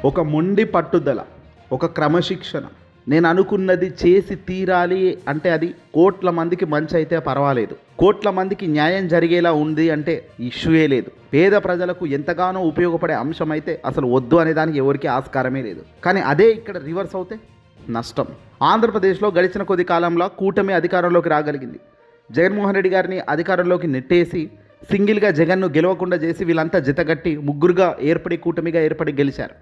ఒక మొండి పట్టుదల, ఒక క్రమశిక్షణ, నేను అనుకున్నది చేసి తీరాలి అంటే అది కోట్ల మందికి మంచి అయితే పర్వాలేదు, కోట్ల మందికి న్యాయం జరిగేలా ఉంది అంటే ఇష్యూయే లేదు. పేద ప్రజలకు ఎంతగానో ఉపయోగపడే అంశం అయితే అసలు వద్దు అనే దానికి ఎవరికి ఆస్కారమే లేదు. కానీ అదే ఇక్కడ రివర్స్ అవుతే నష్టం. ఆంధ్రప్రదేశ్లో గడిచిన కొద్ది కాలంలో కూటమి అధికారంలోకి రాగలిగింది. జగన్మోహన్ రెడ్డి గారిని అధికారంలోకి నెట్టేసి సింగిల్గా జగన్ను గెలవకుండా చేసి వీళ్ళంతా జతగట్టి ముగ్గురుగా ఏర్పడి కూటమిగా ఏర్పడి గెలిచారు.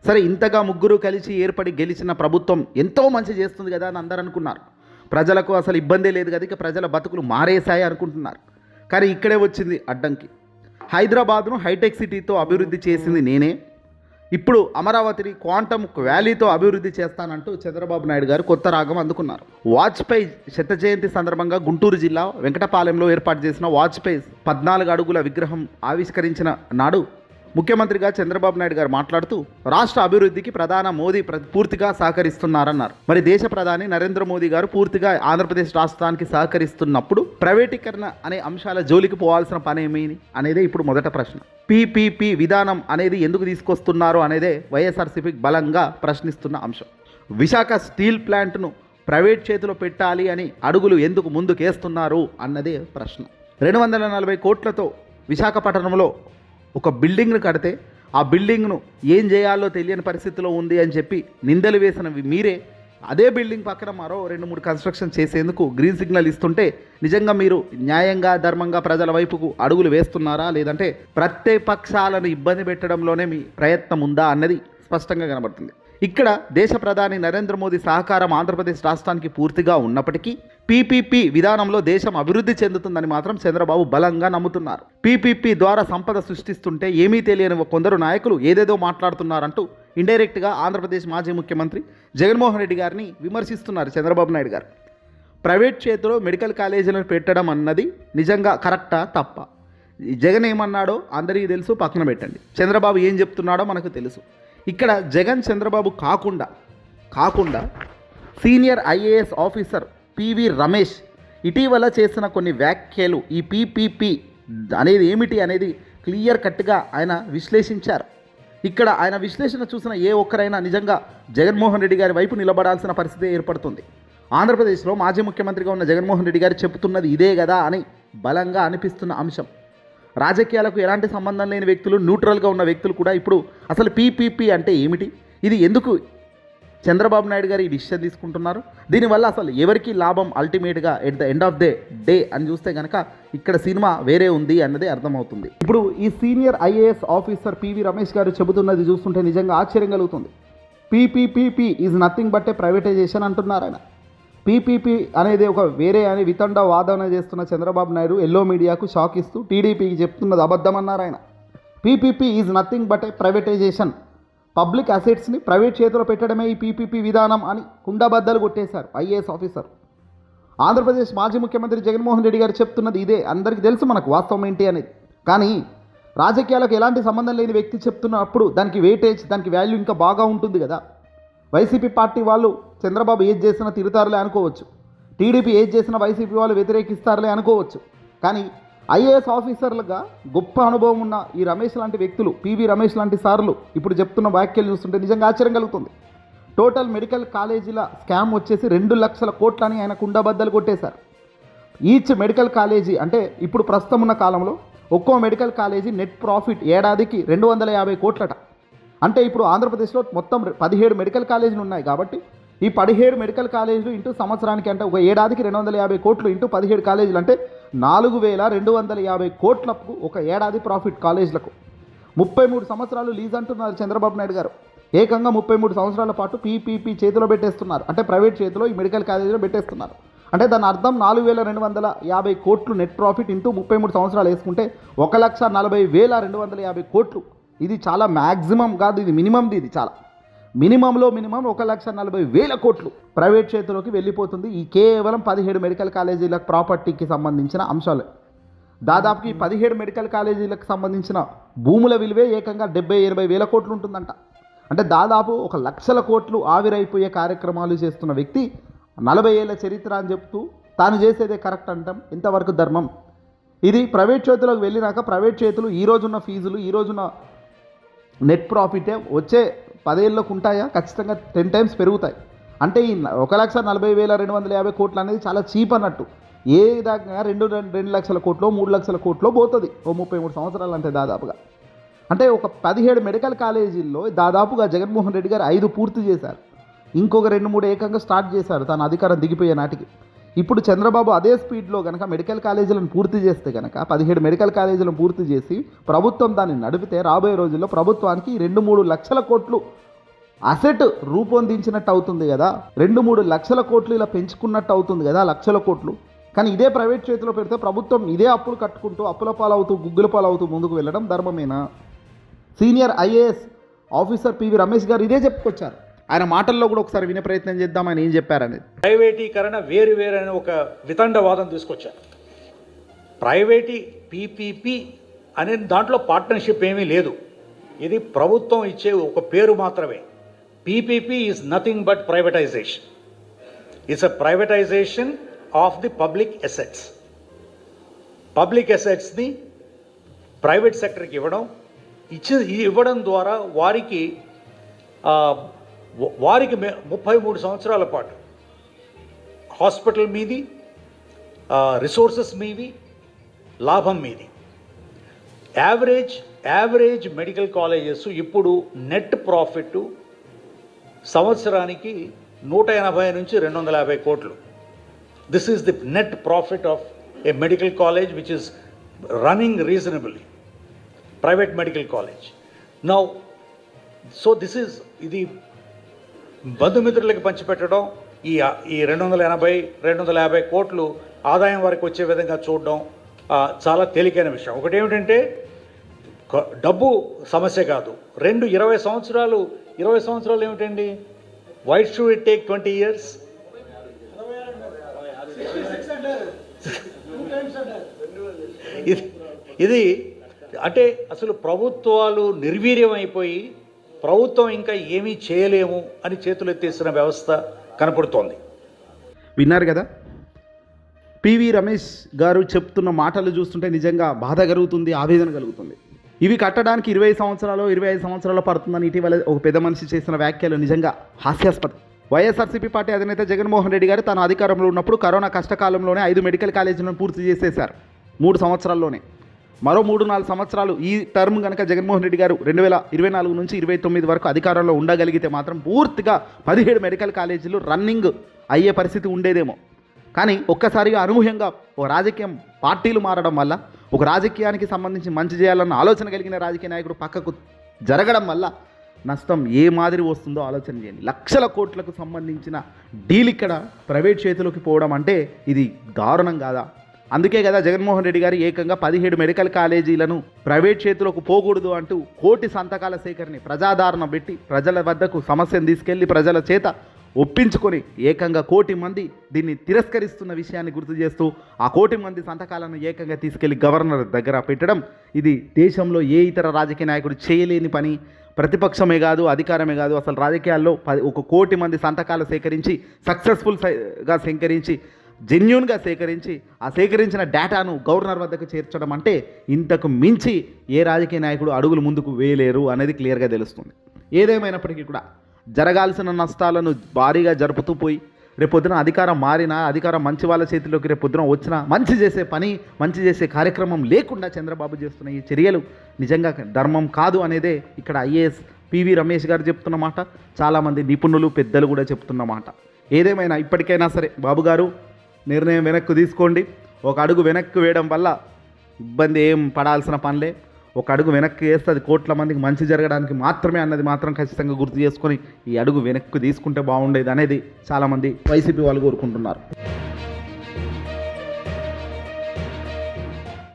సరే, ఇంతగా ముగ్గురు కలిసి ఏర్పడి గెలిచిన ప్రభుత్వం ఎంతో మంచి చేస్తుంది కదా అని అందరూ అనుకున్నారు. ప్రజలకు అసలు ఇబ్బందే లేదు కదా, ఇక ప్రజల బతుకులు మారేశాయి అనుకుంటున్నారు. కానీ ఇక్కడే వచ్చింది అడ్డంకి. హైదరాబాద్ను హైటెక్ సిటీతో అభివృద్ధి చేసింది నేనే, ఇప్పుడు అమరావతిని క్వాంటమ్ వ్యాలీతో అభివృద్ధి చేస్తానంటూ చంద్రబాబు నాయుడు గారు కొత్త రాగం అందుకున్నారు. వాజ్పేయి శత జయంతి సందర్భంగా గుంటూరు జిల్లా వెంకటపాలెంలో ఏర్పాటు చేసిన వాజ్పేయి 14 అడుగుల విగ్రహం ఆవిష్కరించిన నాడు ముఖ్యమంత్రిగా చంద్రబాబు నాయుడు గారు మాట్లాడుతూ రాష్ట్ర అభివృద్ధికి ప్రధాని మోదీ పూర్తిగా సహకరిస్తున్నారన్నారు. మరి దేశ ప్రధాని నరేంద్ర మోదీ గారు పూర్తిగా ఆంధ్రప్రదేశ్ రాష్ట్రానికి సహకరిస్తున్నప్పుడు ప్రైవేటీకరణ అనే అంశాల జోలికి పోవాల్సిన పనేమీ అనేదే ఇప్పుడు మొదట ప్రశ్న. పీపీపీ విధానం అనేది ఎందుకు తీసుకొస్తున్నారు అనేదే వైఎస్ఆర్సీపీకి బలంగా ప్రశ్నిస్తున్న అంశం. విశాఖ స్టీల్ ప్లాంట్ను ప్రైవేట్ చేతిలో పెట్టాలి అని అడుగులు ఎందుకు ముందుకేస్తున్నారు అన్నదే ప్రశ్న. 240 కోట్లతో విశాఖపట్నంలో ఒక బిల్డింగ్ను కడితే ఆ బిల్డింగ్ను ఏం చేయాలో తెలియని పరిస్థితిలో ఉంది అని చెప్పి నిందలు వేసినవి మీరే. అదే బిల్డింగ్ పక్కన మరో 2-3 కన్స్ట్రక్షన్ చేసేందుకు గ్రీన్ సిగ్నల్ ఇస్తుంటే నిజంగా మీరు న్యాయంగా ధర్మంగా ప్రజల వైపుకు అడుగులు వేస్తున్నారా, లేదంటే ప్రతిపక్షాలను ఇబ్బంది పెట్టడంలోనే మీ ప్రయత్నం ఉందా అన్నది స్పష్టంగా కనబడుతుంది. ఇక్కడ దేశ ప్రధాని నరేంద్ర మోదీ సహకారం ఆంధ్రప్రదేశ్ రాష్ట్రానికి పూర్తిగా ఉన్నప్పటికీ పీపీపీ విధానంలో దేశం అభివృద్ధి చెందుతుందని మాత్రం చంద్రబాబు బలంగా నమ్ముతున్నారు. పీపీపీ ద్వారా సంపద సృష్టిస్తుంటే ఏమీ తెలియని కొందరు నాయకులు ఏదేదో మాట్లాడుతున్నారంటూ ఇండైరెక్ట్గా ఆంధ్రప్రదేశ్ మాజీ ముఖ్యమంత్రి జగన్మోహన్ రెడ్డి గారిని విమర్శిస్తున్నారు చంద్రబాబు నాయుడు గారు. ప్రైవేట్ చేతిలో మెడికల్ కాలేజీలను పెట్టడం అన్నది నిజంగా కరెక్టా తప్ప? జగన్ ఏమన్నాడో అందరికీ తెలుసు, పక్కన పెట్టండి. చంద్రబాబు ఏం చెప్తున్నాడో మనకు తెలుసు. ఇక్కడ జగన్ చంద్రబాబు కాకుండా senior IAS officer PV Ramesh ఇటీవల చేసిన కొన్ని వ్యాఖ్యలు ఈ పీపీపీ అనేది ఏమిటి అనేది క్లియర్ కట్గా ఆయన విశ్లేషించారు. ఇక్కడ ఆయన విశ్లేషణ చూసిన ఏ ఒక్కరైనా నిజంగా జగన్మోహన్ రెడ్డి గారి వైపు నిలబడాల్సిన పరిస్థితి ఏర్పడుతుంది. ఆంధ్రప్రదేశ్లో మాజీ ముఖ్యమంత్రిగా ఉన్న జగన్మోహన్ రెడ్డి గారు చెబుతున్నది ఇదే కదా అని బలంగా అనిపిస్తున్న అంశం. రాజకీయాలకు ఎలాంటి సంబంధం లేని వ్యక్తులు, న్యూట్రల్గా ఉన్న వ్యక్తులు కూడా ఇప్పుడు అసలు పీపీపీ అంటే ఏమిటి, ఇది ఎందుకు చంద్రబాబు నాయుడు గారు ఈ డిసిషన్ తీసుకుంటున్నారు, దీనివల్ల అసలు ఎవరికి లాభం అల్టిమేట్గా at the end of the day అని చూస్తే కనుక ఇక్కడ సినిమా వేరే ఉంది అన్నదే అర్థమవుతుంది. ఇప్పుడు ఈ senior IAS officer PV Ramesh గారు చెబుతున్నది చూస్తుంటే నిజంగా ఆశ్చర్యం కలుగుతుంది. PPP is nothing but a privatization అంటున్నారు ఆయన. పీపీపీ అనేది ఒక వేరే అని వితండ వాదన చేస్తున్న చంద్రబాబు నాయుడు ఎల్లో మీడియాకు షాక్ ఇస్తూ టీడీపీకి చెప్తున్నది అబద్ధం అన్నారు ఆయన. PPP is nothing but a privatization, public అసెట్స్ని ప్రైవేట్ చేతిలో పెట్టడమే ఈ పీపీపీ విధానం అని కుండబద్దలు కొట్టేశారు ఐఏఎస్ ఆఫీసర్. ఆంధ్రప్రదేశ్ మాజీ ముఖ్యమంత్రి జగన్మోహన్ రెడ్డి గారు చెప్తున్నది ఇదే, అందరికీ తెలుసు మనకు వాస్తవం ఏంటి అనేది. కానీ రాజకీయాలకు ఎలాంటి సంబంధం లేని వ్యక్తి చెప్తున్నప్పుడు దానికి వెయిటేజ్, దానికి వాల్యూ ఇంకా బాగా ఉంటుంది కదా. వైసీపీ పార్టీ వాళ్ళు చంద్రబాబు ఏది చేసినా తిరుగుతారులే అనుకోవచ్చు, టీడీపీ ఏది చేసినా వైసీపీ వాళ్ళు వ్యతిరేకిస్తారులే అనుకోవచ్చు. కానీ ఐఏఎస్ ఆఫీసర్లుగా గొప్ప అనుభవం ఉన్న ఈ రమేష్ లాంటి వ్యక్తులు, పివి రమేష్ లాంటి సార్లు ఇప్పుడు చెప్తున్న వ్యాఖ్యలు చూస్తుంటే నిజంగా ఆశ్చర్యం కలుగుతుంది. టోటల్ మెడికల్ కాలేజీల స్కామ్ వచ్చేసి 2 లక్షల కోట్లని ఆయన కుండబద్దలు కొట్టేశారు. ఈచ్ మెడికల్ కాలేజీ అంటే ఇప్పుడు ప్రస్తుతం ఉన్న కాలంలో ఒక్కో మెడికల్ కాలేజీ నెట్ ప్రాఫిట్ ఏడాదికి 250 కోట్లట. అంటే ఇప్పుడు ఆంధ్రప్రదేశ్లో మొత్తం 17 మెడికల్ కాలేజీలు ఉన్నాయి కాబట్టి ఈ 17 మెడికల్ కాలేజీలు ఇంటూ సంవత్సరానికి అంటే ఒక ఏడాదికి 250 కోట్లు ఇంటూ 17 కాలేజీలు అంటే 4250 కోట్లకు ఒక ఏడాది ప్రాఫిట్ కాలేజీలకు. 33 సంవత్సరాలు లీజ్ అంటున్నారు చంద్రబాబు నాయుడు గారు. ఏకంగా 33 సంవత్సరాల పాటు పీపీపీ చేతిలో పెట్టేస్తున్నారు, అంటే ప్రైవేట్ చేతిలో ఈ మెడికల్ కాలేజీలో పెట్టేస్తున్నారు. అంటే దాని అర్థం 4250 కోట్లు నెట్ ప్రాఫిట్ ఇంటూ 33 సంవత్సరాలు వేసుకుంటే 1,40,250 కోట్లు. ఇది చాలా మ్యాక్సిమం కాదు, ఇది మినిమంది. ఇది చాలా మినిమంలో మినిమం 1,40,000 కోట్లు ప్రైవేట్ చేతిలోకి వెళ్ళిపోతుంది ఈ కేవలం 17 మెడికల్ కాలేజీల ప్రాపర్టీకి సంబంధించిన అంశాలు. దాదాపుకి 17 మెడికల్ కాలేజీలకు సంబంధించిన భూముల విలువే ఏకంగా 70,000-80,000 కోట్లు ఉంటుందంట. అంటే దాదాపు 1,00,000 కోట్లు ఆవిరైపోయే కార్యక్రమాలు చేస్తున్న వ్యక్తి 40 ఏళ్ల చరిత్ర అని చెప్తూ తాను చేసేదే కరెక్ట్ అంటాం. ఇంతవరకు ధర్మం. ఇది ప్రైవేట్ చేతులకు వెళ్ళినాక ప్రైవేట్ చేతులు ఈ రోజున్న ఫీజులు, ఈ రోజున్న నెట్ ప్రాఫిటే వచ్చే 10 ఏళ్ళకు ఉంటాయా? ఖచ్చితంగా 10 టైమ్స్ పెరుగుతాయి. అంటే ఈ 1,40,250 కోట్లు అనేది చాలా చీప్ అన్నట్టు. ఏ విధంగా 2 లక్షల కోట్లో 3 లక్షల కోట్లో పోతుంది ఓ 33 సంవత్సరాలు అంటే దాదాపుగా. అంటే ఒక 17 మెడికల్ కాలేజీల్లో దాదాపుగా జగన్మోహన్ రెడ్డి గారు 5 పూర్తి చేశారు. ఇంకొక 2-3 ఏకంగా స్టార్ట్ చేశారు తన అధికారం దిగిపోయే నాటికి. ఇప్పుడు చంద్రబాబు అదే స్పీడ్లో కనుక మెడికల్ కాలేజీలను పూర్తి చేస్తే కనుక 17 మెడికల్ కాలేజీలను పూర్తి చేసి ప్రభుత్వం దాన్ని నడిపితే రాబోయే రోజుల్లో ప్రభుత్వానికి 2-3 లక్షల కోట్లు అసెట్ రూపొందించినట్టు అవుతుంది కదా. 2-3 లక్షల కోట్లు ఇలా పెంచుకున్నట్టు అవుతుంది కదా, లక్షల కోట్లు. కానీ ఇదే ప్రైవేట్ చేతిలో పెడితే ప్రభుత్వం ఇదే అప్పులు కట్టుకుంటూ అప్పుల పాలవుతూ గుగ్గుల పాలవుతూ ముందుకు వెళ్ళడం ధర్మమేనా? Senior IAS officer PV Ramesh garu ఇదే చెప్పుకొచ్చారు. ఆయన మాటల్లో కూడా ఒకసారి వినే ప్రయత్నం చేద్దాం ఆయన ఏం చెప్పారనేది. ప్రైవేటీకరణ వేరు అనే ఒక వితండవాదం తీసుకొచ్చారు. పీపీపీ అనే దాంట్లో పార్ట్నర్షిప్ ఏమీ లేదు. ఇది ప్రభుత్వం ఇచ్చే ఒక పేరు మాత్రమే. PPP is nothing but privatization. It's a privatization of the public assets. Public అసెట్స్ని ప్రైవేట్ సెక్టర్కి ఇవ్వడం ద్వారా వారికి 33 సంవత్సరాల పాటు హాస్పిటల్ మీది, రిసోర్సెస్ మీవి, లాభం మీది. యావరేజ్ మెడికల్ కాలేజెస్ ఇప్పుడు నెట్ ప్రాఫిట్ సంవత్సరానికి 180 నుంచి 250 కోట్లు. This is the net profit of A medical college which is running reasonably, private medical college. Now ఇది బంధుమిత్రులకి పంచిపెట్టడం, ఈ 280-250 కోట్లు ఆదాయం వారికి వచ్చే విధంగా చూడడం చాలా తేలికైన విషయం. ఒకటి ఏమిటంటే డబ్బు సమస్య కాదు. 20 సంవత్సరాలు ఏమిటండి? Why should it take 20 years? ఇది అంటే అసలు ప్రభుత్వాలు నిర్వీర్యం అయిపోయి ప్రభుత్వం ఇంకా ఏమీ చేయలేము అని చేతులు ఎత్తేసిన వ్యవస్థ కనపడుతోంది. విన్నారు కదా, పివి రమేష్ గారు చెప్తున్న మాటలు చూస్తుంటే నిజంగా బాధ కలుగుతుంది, ఆవేదన కలుగుతుంది. ఇవి కట్టడానికి 20 సంవత్సరాలు 25 సంవత్సరాలు పడుతుందని ఇటీవల ఒక పెద్ద మనిషి చేసిన వ్యాఖ్యలు నిజంగా హాస్యాస్పదం. వైఎస్ఆర్సీపీ పార్టీ అధినేత జగన్మోహన్ రెడ్డి గారు తన అధికారంలో ఉన్నప్పుడు కరోనా కష్టకాలంలోనే 5 మెడికల్ కాలేజీలను పూర్తి చేసేశారు 3 సంవత్సరాల్లోనే. మరో 3-4 సంవత్సరాలు ఈ టర్మ్ కనుక జగన్మోహన్ రెడ్డి గారు 2024 నుంచి 29 వరకు అధికారంలో ఉండగలిగితే మాత్రం పూర్తిగా 17 మెడికల్ కాలేజీలు రన్నింగ్ అయ్యే పరిస్థితి ఉండేదేమో. కానీ ఒక్కసారిగా అనూహ్యంగా ఒక రాజకీయం పార్టీలు మారడం వల్ల, ఒక రాజకీయానికి సంబంధించి మంచి చేయాలన్న ఆలోచన కలిగిన రాజకీయ నాయకుడు పక్కకు జరగడం వల్ల నష్టం ఏ మాదిరి వస్తుందో ఆలోచన చేయండి. లక్షల కోట్లకు సంబంధించిన డీల్ ఇక్కడ ప్రైవేట్ చేతిలోకి పోవడం అంటే ఇది దారుణం కాదా? అందుకే కదా జగన్మోహన్ రెడ్డి గారు ఏకంగా 17 మెడికల్ కాలేజీలను ప్రైవేట్ చేతిలోకి పోకూడదు అంటూ కోటి సంతకాల సేకరణ ప్రజాదరణ పెట్టి ప్రజల వద్దకు సమస్యను తీసుకెళ్లి ప్రజల చేత ఒప్పించుకొని ఏకంగా 1 కోటి మంది దీన్ని తిరస్కరిస్తున్న విషయాన్ని గుర్తు చేస్తూ ఆ 1 కోటి మంది సంతకాలను ఏకంగా తీసుకెళ్లి గవర్నర్ దగ్గర పెట్టడం ఇది దేశంలో ఏ ఇతర రాజకీయ నాయకుడు చేయలేని పని. ప్రతిపక్షమే కాదు, అధికారమే కాదు, అసలు రాజకీయాల్లో 1 కోటి మంది సంతకాలు సేకరించి సక్సెస్ఫుల్గా సేకరించి జెన్యూన్గా సేకరించి ఆ సేకరించిన డేటాను గవర్నర్ వద్దకు చేర్చడం అంటే ఇంతకు మించి ఏ రాజకీయ నాయకుడు అడుగులు ముందుకు వేయలేరు అనేది క్లియర్గా తెలుస్తుంది. ఏదేమైనప్పటికీ కూడా జరగాల్సిన నష్టాలను భారీగా జరుపుతూ పోయి రేపొద్దున అధికారం మారినా, అధికారం మంచి వాళ్ళ చేతిలోకి రేపొద్దున వచ్చినా మంచి చేసే పని, మంచి చేసే కార్యక్రమం లేకుండా చంద్రబాబు చేస్తున్న ఈ చర్యలు నిజంగా ధర్మం కాదు అనేదే ఇక్కడ ఐఏఎస్ పివి రమేష్ గారు చెప్తున్న మాట, చాలామంది నిపుణులు పెద్దలు కూడా చెప్తున్న మాట. ఏదేమైనా ఇప్పటికైనా సరే బాబు గారు నిర్ణయం వెనక్కు తీసుకోండి. ఒక అడుగు వెనక్కి వేయడం వల్ల ఇబ్బంది ఏం పడాల్సిన పనిలే. ఒక అడుగు వెనక్కి వేస్తే అది కోట్ల మందికి మంచి జరగడానికి మాత్రమే అన్నది మాత్రం ఖచ్చితంగా గుర్తు చేసుకొని ఈ అడుగు వెనక్కి తీసుకుంటే బాగుండేది అనేది చాలామంది వైసీపీ వాళ్ళు కోరుకుంటున్నారు.